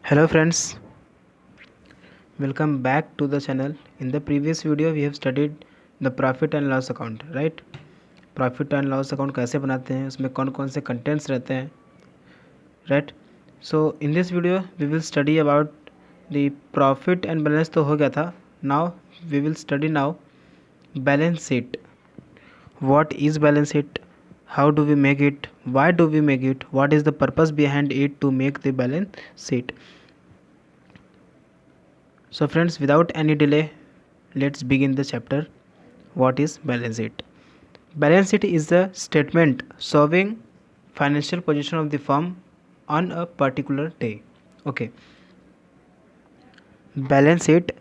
Hello friends, welcome back to the channel. In the previous video we have studied the profit and loss account, right? Profit and loss account कैसे बनाते हैं, उसमें कौन कौन से contents रहते हैं, right? So in this video we will study about the profit and balance तो हो गया था. Now we will study now balance sheet. What is balance sheet? How do we make it? Why do we make it? What is the purpose behind it to make the balance sheet? So friends, without any delay, let's begin the chapter. What is balance sheet? Balance sheet is a statement showing financial position of the firm on a particular day. Okay. Balance sheet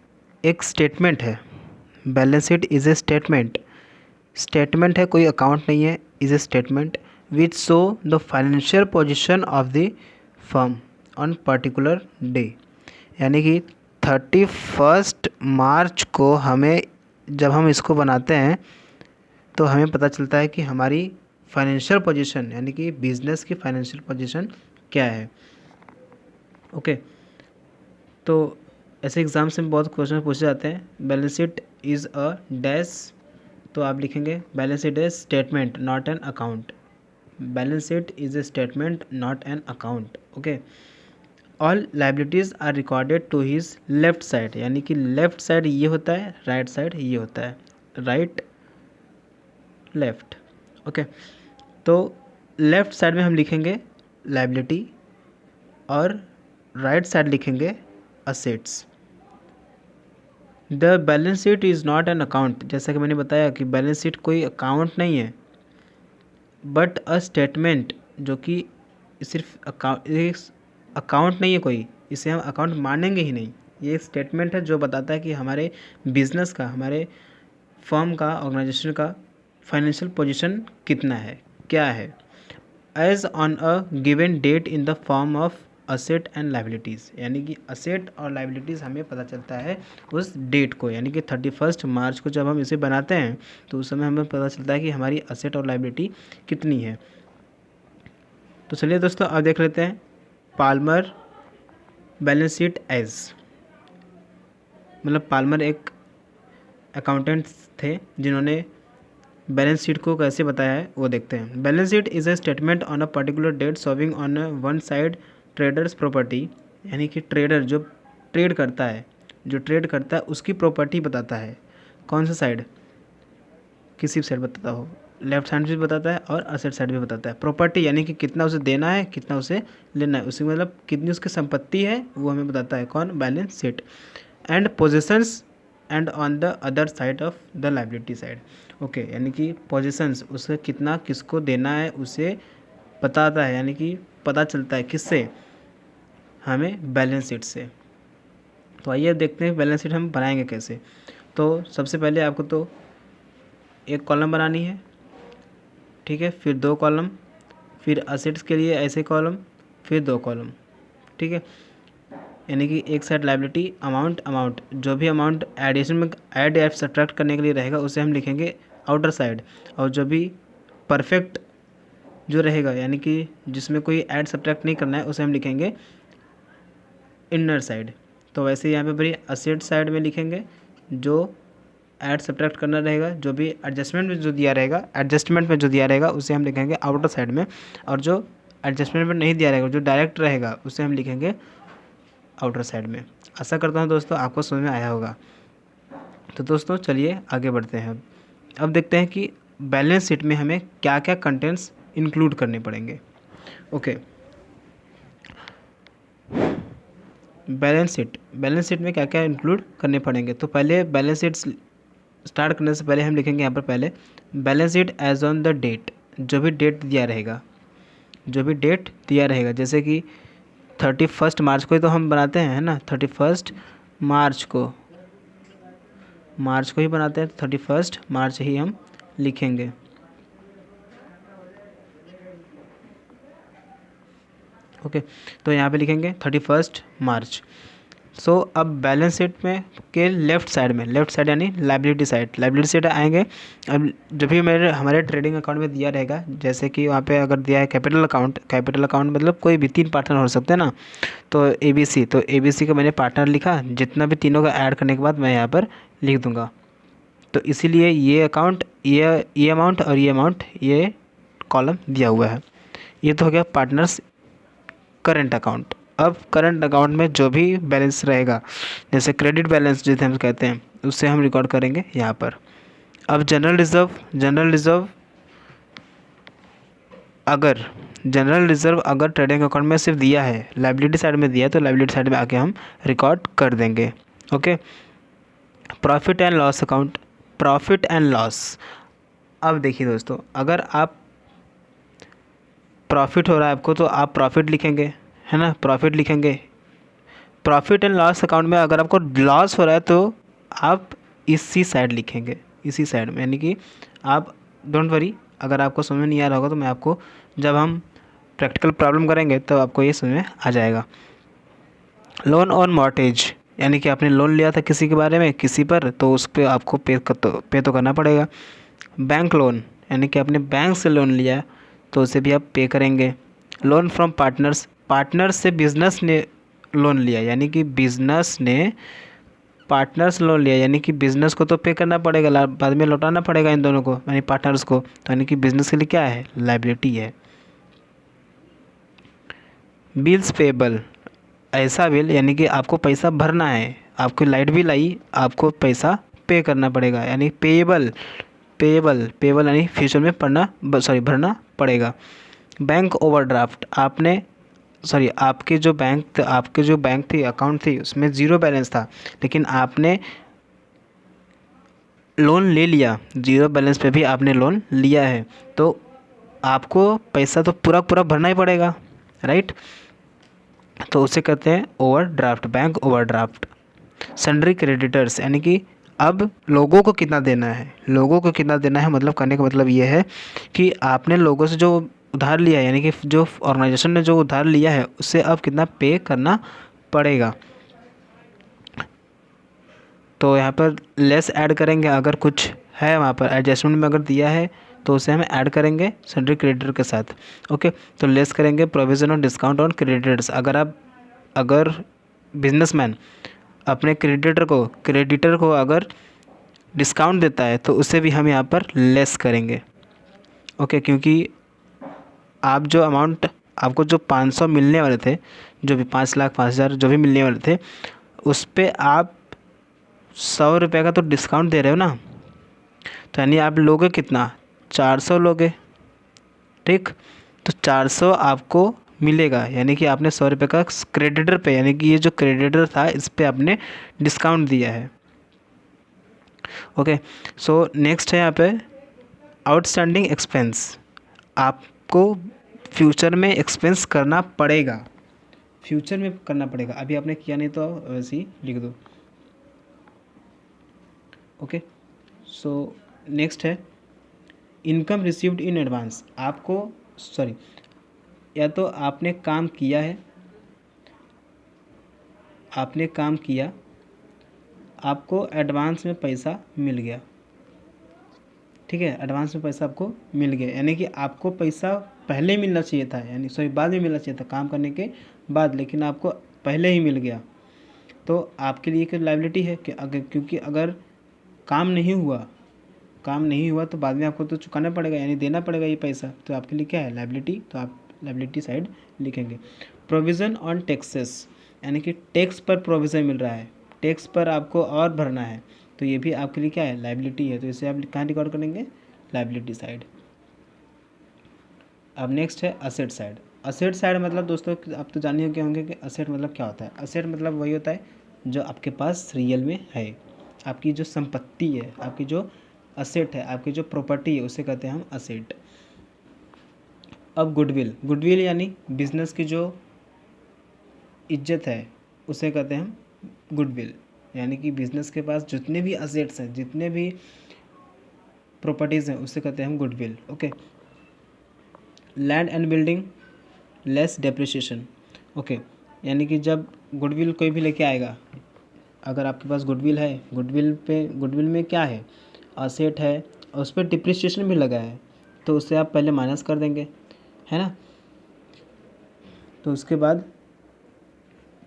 एक statement है. Balance sheet is a statement है, कोई account नहीं है. Is a statement which show the financial position of the firm on particular day. यानी कि 31 मार्च को हमें जब हम इसको बनाते हैं तो हमें पता चलता है कि हमारी फाइनेंशियल पोजीशन यानी कि बिजनेस की फाइनेंशियल पोजीशन क्या है. ओके. तो ऐसे एग्ज़ाम्स में बहुत क्वेश्चन पूछे जाते हैं. Balance sheet is a dash, तो आप लिखेंगे balance sheet is statement not an account. Balance sheet is a statement not an account. Okay. All liabilities are recorded to his left side, यानी कि लेफ्ट साइड ये होता है, right side ये होता है. Right left. ओके. तो left side में हम लिखेंगे लाइबिलिटी और राइट साइड लिखेंगे assets. The balance sheet is not an account. जैसा कि मैंने बताया कि बैलेंस शीट कोई अकाउंट नहीं है बट अ स्टेटमेंट, जो कि सिर्फ अकाउंट नहीं है कोई, इसे हम अकाउंट मानेंगे ही नहीं. ये एक स्टेटमेंट है जो बताता है कि हमारे बिजनेस का, हमारे फर्म का, ऑर्गेनाइजेशन का फाइनेंशियल पोजीशन कितना है, क्या है, as on a given date in the form of asset and liabilities. यानी कि असेट और लाइबिलिटीज़ हमें पता चलता है उस डेट को, यानी कि 31 मार्च को जब हम इसे बनाते हैं तो उस समय हमें पता चलता है कि हमारी असेट और लाइबिलिटी कितनी है. तो चलिए दोस्तों अब देख लेते हैं पाल्मर बैलेंस शीट एज. मतलब पाल्मर एक अकाउंटेंट थे जिन्होंने बैलेंस शीट को कैसे बताया है वो देखते हैं. Balance sheet is a statement on a particular date showing on one side traders property. यानी कि ट्रेडर जो ट्रेड करता है उसकी प्रॉपर्टी बताता है. कौन सा साइड, किसी भी साइड बताता हो, लेफ्ट साइड भी बताता है और असेट साइड भी बताता है. प्रॉपर्टी यानी कि कितना उसे देना है, कितना उसे लेना है, उसी मतलब कितनी उसकी संपत्ति है वो हमें बताता है कौन, balance sheet. And positions and on the other side of the liability side. Okay. यानी कि पोजीशंस, उसे कितना किसको देना है उसे बताता है, यानी कि पता चलता है किससे, हमें बैलेंस शीट से. तो आइए अब देखते हैं बैलेंस शीट हम बनाएंगे कैसे. तो सबसे पहले आपको तो एक कॉलम बनानी है, ठीक है, फिर 2 कॉलम, फिर असेट्स के लिए ऐसे कॉलम, फिर 2 कॉलम, ठीक है. यानी कि एक साइड लाइबिलिटी अमाउंट जो भी अमाउंट एडिशन में ऐड या सब्ट्रैक्ट करने के लिए रहेगा उसे हम लिखेंगे आउटर साइड. और जो भी परफेक्ट जो रहेगा यानी कि जिसमें कोई ऐड सब्ट्रैक्ट नहीं करना है उसे हम लिखेंगे इनर साइड. तो वैसे यहाँ पे बड़ी असेट साइड में लिखेंगे जो ऐड सब्ट्रैक्ट करना रहेगा, जो भी एडजस्टमेंट में जो दिया रहेगा उसे हम लिखेंगे आउटर साइड में. और जो एडजस्टमेंट में नहीं दिया रहेगा, जो डायरेक्ट रहेगा उसे हम लिखेंगे आउटर साइड में. आशा करता हूँ दोस्तों आपको समझ में आया होगा. तो दोस्तों चलिए आगे बढ़ते हैं. अब देखते हैं कि बैलेंस शीट में हमें क्या क्या कंटेंट्स इंक्लूड करने पड़ेंगे. ओके. बैलेंस शीट में क्या क्या इंक्लूड करने पड़ेंगे. तो पहले बैलेंस शीट स्टार्ट करने से पहले हम लिखेंगे यहाँ पर पहले balance sheet as on the date. जो भी डेट दिया रहेगा, जैसे कि 31 मार्च को ही तो हम बनाते हैं, है ना. 31 मार्च को ही बनाते हैं, 31 मार्च ही हम लिखेंगे. ओके. तो यहाँ पे लिखेंगे 31 मार्च. सो अब बैलेंस शीट में के लेफ्ट साइड यानी लाइबिलिटी साइड आएंगे। अब जब भी हमारे ट्रेडिंग अकाउंट में दिया रहेगा, जैसे कि वहाँ पे अगर दिया है कैपिटल अकाउंट मतलब कोई भी 3 पार्टनर हो सकते हैं ना, तो ABC का मैंने पार्टनर लिखा, जितना भी तीनों का ऐड करने के बाद मैं यहाँ पर लिख दूँगा। तो इसीलिए ये अकाउंट, ये अमाउंट और ये अमाउंट, ये कॉलम दिया हुआ है। ये तो हो गया पार्टनर्स करंट अकाउंट। अब करंट अकाउंट में जो भी बैलेंस रहेगा, जैसे क्रेडिट बैलेंस जिसे हम कहते हैं, उससे हम रिकॉर्ड करेंगे यहाँ पर। अब जनरल रिज़र्व अगर ट्रेडिंग अकाउंट में सिर्फ दिया है, लाइबिलिटी साइड में दिया है, तो लाइबिलिटी साइड में आके हम रिकॉर्ड कर देंगे। Okay. Profit and loss account, profit and loss. अब देखिए दोस्तों, अगर आप प्रॉफिट हो रहा है आपको, तो आप प्रॉफिट लिखेंगे, है ना, प्रॉफिट लिखेंगे। प्रॉफिट एंड लॉस अकाउंट में अगर आपको लॉस हो रहा है तो आप इसी साइड लिखेंगे, इसी साइड में, यानी कि आप डोंट वरी, अगर आपको समझ में नहीं आ रहा होगा तो मैं आपको, जब हम प्रैक्टिकल प्रॉब्लम करेंगे तो आपको ये समझ में आ जाएगा। लोन ऑन मॉर्टेज, यानी कि आपने लोन लिया था किसी के बारे में, किसी पर, तो उस पर आपको पे तो करना पड़ेगा। बैंक लोन, यानी कि आपने बैंक से लोन लिया तो उसे भी आप पे करेंगे। लोन फ्रॉम पार्टनर्स से बिजनेस ने लोन लिया, यानी कि बिजनेस ने पार्टनर्स लोन लिया, यानी कि बिजनेस को तो पे करना पड़ेगा, बाद में लौटाना पड़ेगा इन दोनों को, यानी पार्टनर्स को, तो यानी कि बिजनेस के लिए क्या है, लाइबिलिटी है। बिल्स पेबल, ऐसा बिल, यानी कि आपको पैसा भरना है, आपकी लाइट बिल आई, आपको पैसा पे करना पड़ेगा, यानी पेएबल यानी फ्यूचर में भरना पड़ेगा। बैंक ओवरड्राफ्ट, आपके जो बैंक थी, अकाउंट थी, उसमें ज़ीरो बैलेंस था, लेकिन आपने लोन ले लिया, ज़ीरो बैलेंस पे भी आपने लोन लिया है, तो आपको पैसा तो पूरा पूरा भरना ही पड़ेगा, राइट। तो उसे कहते हैं overdraft, bank overdraft. Sundry creditors, यानी कि अब लोगों को कितना देना है, मतलब करने का मतलब ये है कि आपने लोगों से जो उधार लिया है, यानी कि जो ऑर्गेनाइजेशन ने जो उधार लिया है, उससे अब कितना पे करना पड़ेगा। तो यहाँ पर लेस ऐड करेंगे, अगर कुछ है वहाँ पर एडजस्टमेंट में अगर दिया है तो उसे हम ऐड करेंगे सन्ड्री क्रेडिटर के साथ। ओके। तो लेस करेंगे provision on discount on creditors, अगर बिजनेसमैन अपने क्रेडिटर को अगर डिस्काउंट देता है तो उसे भी हम यहाँ पर लेस करेंगे। ओके, क्योंकि आप जो अमाउंट, आपको जो 500 मिलने वाले थे, जो भी 5 लाख 5,000 जो भी मिलने वाले थे, उस पर आप 100 रुपये का तो डिस्काउंट दे रहे हो ना, तो यानी आप लोगे कितना, 400 लोगे, ठीक। तो 400 आपको मिलेगा, यानी कि आपने 100 रुपये का क्रेडिटर पे, यानी कि ये जो क्रेडिटर था इस पर आपने डिस्काउंट दिया है। ओके। सो नेक्स्ट है यहाँ पे आउटस्टैंडिंग एक्सपेंस, आपको फ्यूचर में एक्सपेंस करना पड़ेगा, अभी आपने किया नहीं तो वैसे ही लिख दो। ओके। सो नेक्स्ट है इनकम रिसीव्ड इन एडवांस, या तो आपने काम किया, आपको एडवांस में पैसा मिल गया, ठीक है, एडवांस में पैसा आपको मिल गया, यानी कि आपको पैसा पहले मिलना चाहिए था, बाद में मिलना चाहिए था काम करने के बाद, लेकिन आपको पहले ही मिल गया, तो आपके लिए एक लायबिलिटी है कि क्योंकि अगर काम नहीं हुआ तो बाद में आपको तो चुकाना पड़ेगा, यानी देना पड़ेगा ये पैसा, तो आपके लिए क्या है, लायबिलिटी, तो आप लायबिलिटी साइड लिखेंगे। प्रोविज़न ऑन टैक्सेस, यानी कि टैक्स पर प्रोविज़न मिल रहा है, टैक्स पर आपको और भरना है, तो ये भी आपके लिए क्या है, लायबिलिटी है, तो इसे आप कहाँ रिकॉर्ड करेंगे, लायबिलिटी साइड। अब नेक्स्ट है असेट साइड मतलब दोस्तों आप तो जानिए क्या होंगे कि असेट मतलब क्या होता है। असेट मतलब वही होता है जो आपके पास रियल में है, आपकी जो संपत्ति है, आपकी जो असेट है, आपकी जो प्रॉपर्टी है, उसे कहते हैं हम असेट। अब गुडविल यानी बिजनेस की जो इज्जत है उसे कहते हैं हम गुडविल, यानी कि बिजनेस के पास जितने भी असेट्स हैं, जितने भी प्रॉपर्टीज़ हैं, उसे कहते हैं हम goodwill. Okay. Land and building less depreciation, okay. यानी कि जब गुडविल कोई भी लेके आएगा, अगर आपके पास गुडविल है, गुडविल में क्या है, असेट है और उस पर डिप्रिसिएशन भी लगा है, तो उससे आप पहले माइनस कर देंगे, है ना। तो उसके बाद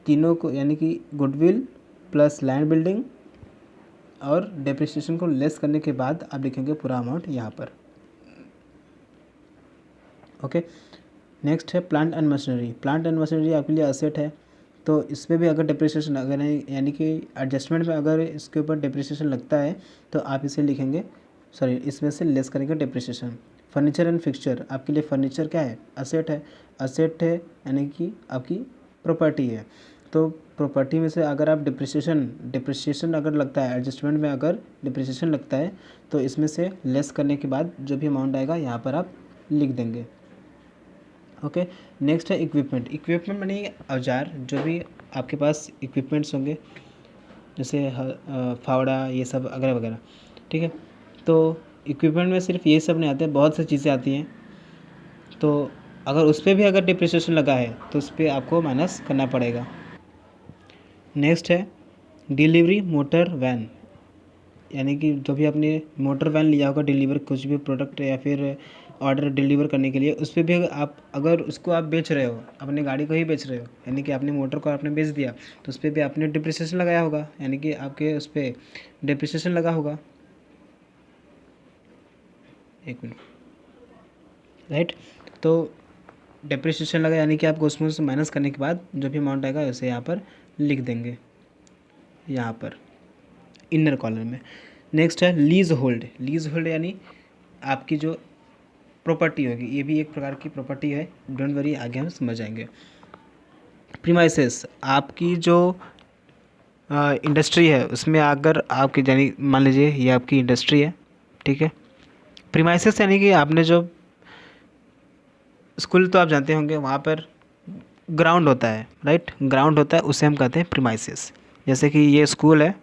तीनों को, यानी कि गुडविल प्लस लैंड बिल्डिंग और डेप्रिसिएशन को लेस करने के बाद आप लिखेंगे पूरा अमाउंट यहाँ पर। ओके, नेक्स्ट है plant and machinery. Plant and machinery आपके लिए असेट है, तो इस पर भी अगर डिप्रिसिएशन, अगर यानी कि एडजस्टमेंट में अगर इसके ऊपर डिप्रिसिएशन लगता है तो आप इसे लिखेंगे, सॉरी इसमें से लेस करेंगे डिप्रिसिएशन। फर्नीचर एंड फिक्सचर, आपके लिए फर्नीचर क्या है, असेट है, असेट है यानी कि आपकी प्रॉपर्टी है, तो प्रॉपर्टी में से अगर आप डिप्रिसिएशन अगर लगता है, एडजस्टमेंट में अगर डिप्रिसिएशन लगता है तो इसमें से लेस करने के बाद जो भी अमाउंट आएगा यहाँ पर आप लिख देंगे। ओके, नेक्स्ट है इक्विपमेंट। इक्विपमेंट यानी औजार, जो भी आपके पास इक्विपमेंट्स होंगे जैसे फावड़ा, ये सब वगैरह वगैरह, ठीक है। तो इक्विपमेंट में सिर्फ ये सब नहीं आते, बहुत सी चीज़ें आती हैं, तो अगर उस पर भी अगर डिप्रिसिएशन लगा है तो उस पर आपको माइनस करना पड़ेगा। नेक्स्ट है डिलीवरी मोटर वैन, यानी कि जो भी आपने मोटर वैन लिया होगा डिलीवर, कुछ भी प्रोडक्ट या फिर ऑर्डर डिलीवर करने के लिए, उस पर भी अगर उसको आप बेच रहे हो, अपने गाड़ी को ही बेच रहे हो, यानी कि आपने मोटर को आपने बेच दिया, तो उस पर भी आपने डिप्रिसिएशन लगाया होगा, यानी कि आपके उस पर डिप्रिसिएशन लगा होगा। एक मिनट, राइट। तो डिप्रिसिएशन लगा यानी कि आपको उसमें से माइनस करने के बाद जो भी अमाउंट आएगा उसे यहाँ पर लिख देंगे, यहाँ पर इनर कॉलम में। नेक्स्ट है लीज होल्ड। लीज होल्ड यानी आपकी जो प्रॉपर्टी होगी, ये भी एक प्रकार की प्रॉपर्टी है, डोंट वरी, आगे हम समझ जाएंगे। प्रीमाइसेस, आपकी जो इंडस्ट्री है उसमें अगर आपकी, यानी मान लीजिए ये आपकी इंडस्ट्री है, ठीक है। प्रीमाइसेस यानी कि आपने जो स्कूल, तो आप जानते होंगे वहाँ पर ग्राउंड होता है, राइट, ग्राउंड होता है, उसे हम कहते हैं प्रीमाइसेस। जैसे कि ये स्कूल है,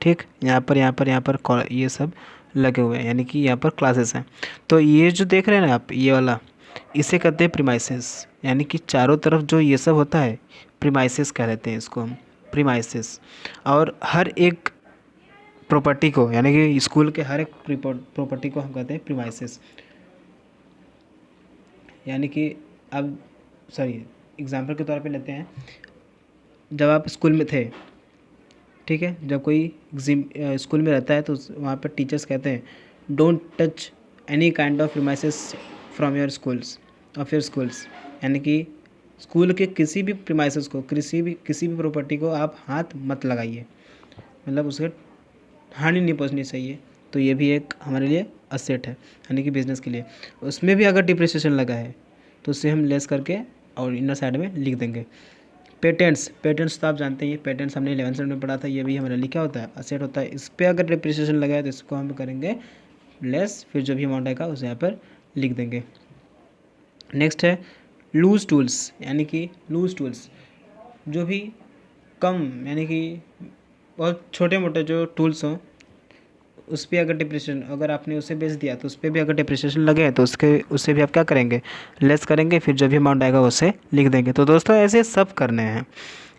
ठीक, यहाँ पर ये सब लगे हुए हैं, यानी कि यहाँ पर क्लासेस हैं, तो ये जो देख रहे हैं ना आप, ये वाला, इसे कहते हैं प्रीमाइसेस, यानी कि चारों तरफ जो ये सब होता है प्रीमाइसेस कह लेते हैं इसको हम, प्रीमाइसेस। और हर एक प्रॉपर्टी को, यानी कि स्कूल के हर एक प्रॉपर्टी को हम कहते हैं प्रीमाइसेस। यानी कि अब, सॉरी, एग्जांपल के तौर पे लेते हैं, जब आप स्कूल में थे, ठीक है, जब कोई स्कूल में रहता है तो वहाँ पर टीचर्स कहते हैं don't touch any kind of premises from your schools of your schools, यानी कि स्कूल के किसी भी प्रीमाइसेस को, किसी भी प्रॉपर्टी को आप हाथ मत लगाइए, मतलब उसे हानि नहीं पहुंचनी चाहिए। तो ये भी एक हमारे लिए असेट है, यानी कि बिजनेस के लिए। उसमें भी अगर डिप्रिसिएशन लगा है तो उससे हम लेस करके और इनर साइड में लिख देंगे। पेटेंट्स तो आप जानते हैं, पेटेंट्स हमने 11th स्टैंडर्ड में पढ़ा था, ये भी हमारा लिखा होता है, असेट होता है। इस पर अगर डिप्रिसिएशन लगा है तो इसको हम करेंगे लेस, फिर जो भी अमाउंट आएगा उसे यहाँ पर लिख देंगे। नेक्स्ट है लूज टूल्स, यानी कि लूज टूल्स जो भी कम, यानी कि बहुत छोटे मोटे जो टूल्स हों, उस पर अगर डिप्रिसिएशन, अगर आपने उसे बेच दिया तो उस पर भी अगर डिप्रिसिएशन लगे तो उससे भी आप क्या करेंगे, लेस करेंगे, फिर जो भी अमाउंट आएगा उसे लिख देंगे। तो दोस्तों ऐसे सब करने हैं,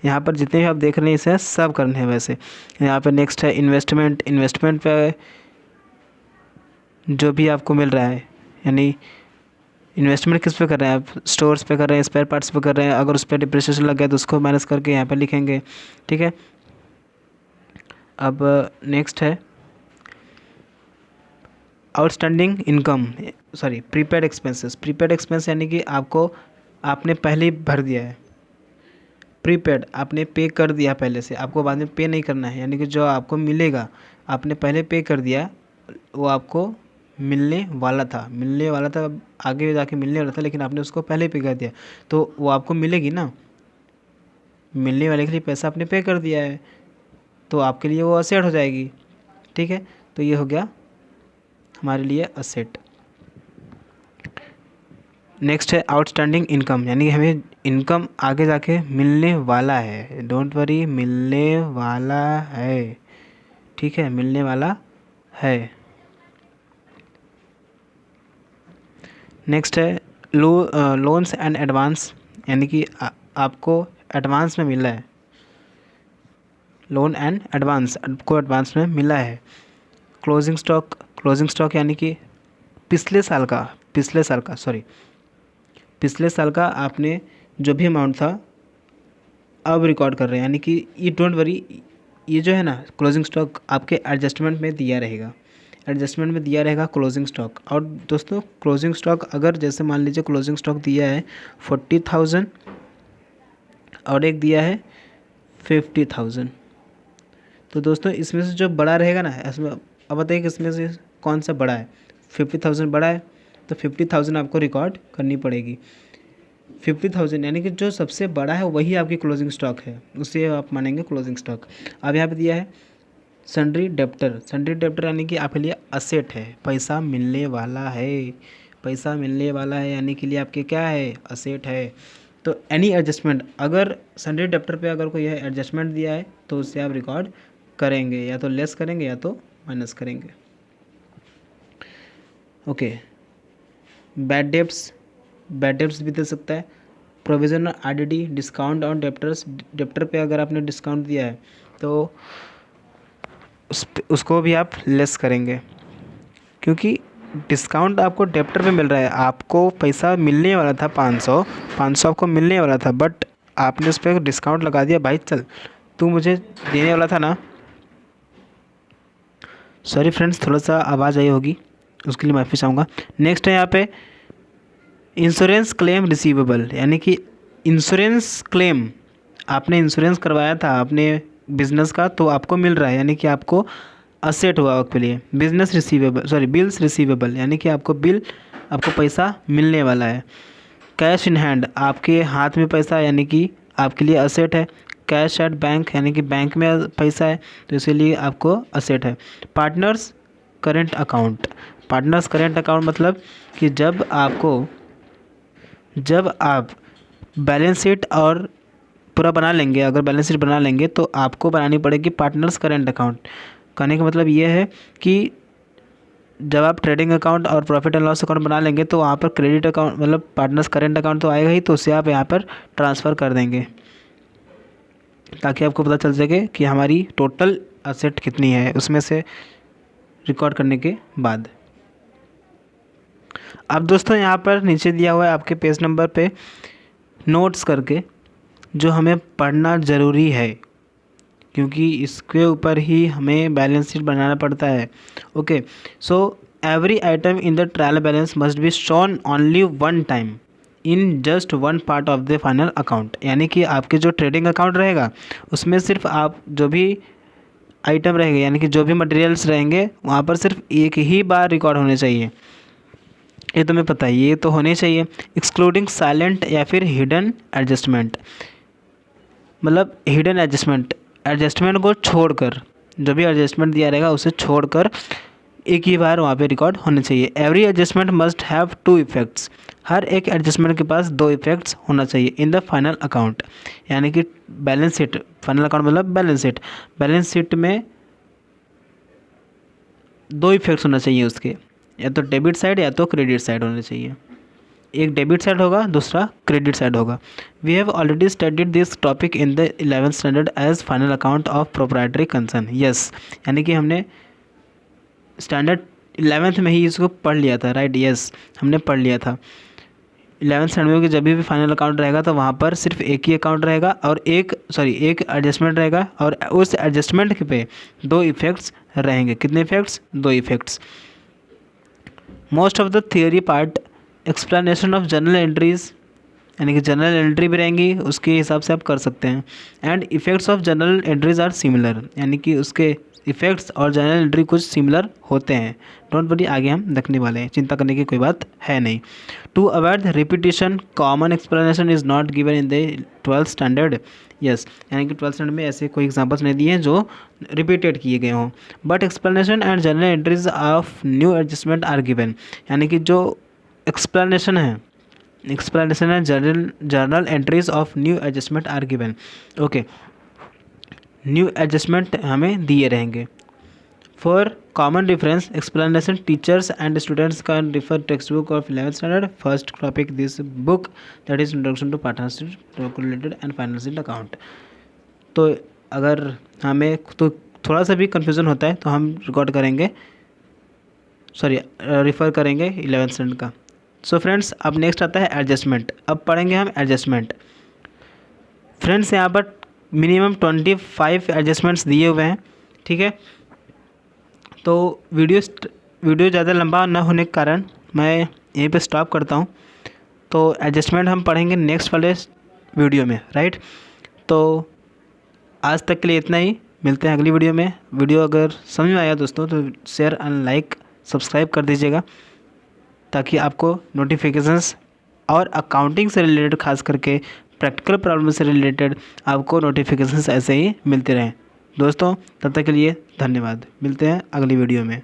यहाँ पर जितने भी आप देख रहे हैं इसे सब करने हैं। वैसे यहाँ पर नेक्स्ट है इन्वेस्टमेंट। इन्वेस्टमेंट पे जो भी आपको मिल रहा है, यानी इन्वेस्टमेंट किस पे कर रहे हैं आप, स्टोर्स पे कर रहे हैं, स्पेयर पार्ट्स पे कर रहे हैं, अगर उस पर डिप्रिसिएशन लग गया तो उसको माइनस करके यहाँ पर लिखेंगे, ठीक है। अब नेक्स्ट है outstanding income, sorry prepaid expenses. Prepaid expense यानी कि आपने पहले ही भर दिया है, प्रीपेड आपने पे कर दिया पहले से, आपको बाद में पे नहीं करना है, यानी कि जो आपको मिलेगा आपने पहले पे कर दिया, वो आपको मिलने वाला था, आगे जाके मिलने वाला था, लेकिन आपने उसको पहले पे कर दिया तो वो आपको मिलेगी ना, मिलने वाले के लिए पैसा आपने पे कर दिया है तो आपके लिए वो असेट हो जाएगी, ठीक है। तो ये हो गया हमारे लिए असेट। नेक्स्ट है आउटस्टैंडिंग इनकम, यानी कि हमें इनकम आगे जाके मिलने वाला है, डोंट वरी, मिलने वाला है, ठीक है, मिलने वाला है। नेक्स्ट है लोन्स एंड एडवांस, यानी कि आपको एडवांस में मिला है, लोन एंड एडवांस आपको एडवांस में मिला है। क्लोजिंग स्टॉक यानी कि पिछले साल का आपने जो भी अमाउंट था अब रिकॉर्ड कर रहे हैं, यानी कि ये डोंट वरी, ये जो है ना क्लोजिंग स्टॉक आपके एडजस्टमेंट में दिया रहेगा क्लोजिंग स्टॉक। और दोस्तों क्लोजिंग स्टॉक अगर जैसे मान लीजिए क्लोजिंग स्टॉक दिया है 40,000 और एक दिया है 50,000, तो दोस्तों इसमें से जो बड़ा रहेगा ना, इसमें अब बताइए कि इसमें से कौन सा बड़ा है। 50,000 बड़ा है तो 50,000 आपको रिकॉर्ड करनी पड़ेगी। 50,000 यानी कि जो सबसे बड़ा है वही आपकी क्लोजिंग स्टॉक है, उसे आप मानेंगे क्लोजिंग स्टॉक। अब यहाँ पे दिया है सन्ड्री डेप्टर यानी कि आपके लिए असेट है, पैसा मिलने वाला है, यानी कि लिए आपके क्या है, असेट है। तो एनी एडजस्टमेंट, अगर सन्ड्री डेप्टर पे अगर कोई एडजस्टमेंट दिया है तो उससे आप रिकॉर्ड करेंगे, या तो लेस करेंगे या तो माइनस करेंगे। ओके, बैड डेब्ट्स भी दे सकता है। Provisional IDD, discount on debtor पे अगर आपने डिस्काउंट दिया है तो उसको भी आप लेस करेंगे, क्योंकि डिस्काउंट आपको डेप्टर पे मिल रहा है। आपको पैसा मिलने वाला था 500 आपको मिलने वाला था, बट आपने उस पर डिस्काउंट लगा दिया। भाई चल, तू मुझे देने वाला था ना। सॉरी फ्रेंड्स, थोड़ा सा आवाज़ आई होगी, उसके लिए माफ़ी चाहूँगा। नेक्स्ट है यहाँ पे इंश्योरेंस क्लेम रिसीवेबल, यानी कि इंश्योरेंस क्लेम, आपने इंश्योरेंस करवाया था अपने बिजनेस का तो आपको मिल रहा है, यानी कि आपको असेट हुआ आपके लिए। बिल्स रिसीवेबल यानी कि आपको पैसा मिलने वाला है। कैश इन हैंड, आपके हाथ में पैसा यानी कि आपके लिए असेट है। कैश एट बैंक यानी कि बैंक में पैसा है तो इसीलिए आपको असेट है। पार्टनर्स करेंट अकाउंट मतलब कि जब आप बैलेंस शीट और पूरा बना लेंगे, अगर बैलेंस शीट बना लेंगे तो आपको बनानी पड़ेगी पार्टनर्स करेंट अकाउंट। कहने का मतलब ये है कि जब आप ट्रेडिंग अकाउंट और प्रॉफिट एंड लॉस अकाउंट बना लेंगे तो वहाँ पर क्रेडिट अकाउंट मतलब पार्टनर्स करेंट अकाउंट तो आएगा ही, तो उसे आप यहाँ पर ट्रांसफ़र कर देंगे ताकि आपको पता चल सके कि हमारी टोटल असेट कितनी है उसमें से रिकॉर्ड करने के बाद। अब दोस्तों यहाँ पर नीचे दिया हुआ है आपके पेज नंबर पे नोट्स करके, जो हमें पढ़ना ज़रूरी है क्योंकि इसके ऊपर ही हमें बैलेंस शीट बनाना पड़ता है। Okay, so every item in the trial balance must be shown only one time in just one part of the final account, यानी कि आपके जो ट्रेडिंग अकाउंट रहेगा उसमें सिर्फ आप जो भी आइटम रहेंगे यानी कि जो भी मटेरियल्स रहेंगे वहाँ पर सिर्फ एक ही बार रिकॉर्ड होने चाहिए। ये तुम्हें पता है, ये तो होने चाहिए। एक्सक्लूडिंग साइलेंट या फिर हिडन एडजस्टमेंट, मतलब हिडन एडजस्टमेंट को छोड़कर, जो भी एडजस्टमेंट दिया रहेगा उसे छोड़कर एक ही बार वहाँ पे रिकॉर्ड होने चाहिए। Every adjustment must have 2 effects, हर एक एडजस्टमेंट के पास 2 इफेक्ट्स होना चाहिए इन द फाइनल अकाउंट, यानी कि बैलेंस शीट, फाइनल अकाउंट मतलब बैलेंस शीट में 2 इफेक्ट्स होना चाहिए उसके, या तो डेबिट साइड या तो क्रेडिट साइड होने चाहिए। एक डेबिट साइड होगा, दूसरा क्रेडिट साइड होगा। We have already studied this topic in the 11th standard as final account of proprietary concern. Yes, यानी कि हमने स्टैंडर्ड 11th में ही इसको पढ़ लिया था, राइट। यस, हमने पढ़ लिया था 11th स्टैंडर्ड में कि जब भी फाइनल अकाउंट रहेगा तो वहाँ पर सिर्फ एक ही अकाउंट रहेगा और एक एडजस्टमेंट रहेगा, और उस एडजस्टमेंट पे 2 इफेक्ट्स रहेंगे। कितने effects? 2 effects. Most of the theory part explanation of general entries, यानी कि जनरल एंट्री भी रहेंगी, उसके हिसाब से आप कर सकते हैं। And effects of general entries are similar, यानी कि उसके इफ़ेक्ट्स और जनरल एंट्री कुछ सिमिलर होते हैं। डोंट वरी, आगे हम देखने वाले हैं, चिंता करने की कोई बात है नहीं। To avoid repetition common explanation is not given in the 12th standard. Yes, यानी कि 12th स्टैंडर्ड में ऐसे कोई एग्जाम्पल्स नहीं दिए हैं जो रिपीटेड किए गए हों। But explanation and general entries of new adjustment are given, यानी कि जो explanation and journal entries of new adjustment are given. Okay, new adjustment हमें दिए रहेंगे। For common difference explanation teachers and students can refer text book of 11th standard first topic this book that is introduction to partnership calculated and financial account. तो अगर हमें तो थोड़ा सा भी कन्फ्यूज़न होता है तो हम रिकॉर्ड करेंगे रिफ़र करेंगे 11th स्टैंडर्ड का। सो फ्रेंड्स अब नेक्स्ट आता है एडजस्टमेंट। अब पढ़ेंगे हम एडजस्टमेंट। फ्रेंड्स यहाँ पर मिनिमम 25 एडजस्टमेंट्स दिए हुए हैं, ठीक है। तो वीडियो ज़्यादा लंबा ना होने के कारण मैं यहीं पे स्टॉप करता हूँ। तो एडजस्टमेंट हम पढ़ेंगे नेक्स्ट वाले वीडियो में, राइट। तो आज तक के लिए इतना ही, मिलते हैं अगली वीडियो में। वीडियो अगर समझ में आया दोस्तों तो शेयर एंड लाइक सब्सक्राइब कर दीजिएगा, ताकि आपको नोटिफिकेशंस और अकाउंटिंग से रिलेटेड खास करके प्रैक्टिकल प्रॉब्लम से रिलेटेड आपको नोटिफिकेशंस ऐसे ही मिलते रहें दोस्तों। तब तक के लिए धन्यवाद, मिलते हैं अगली वीडियो में।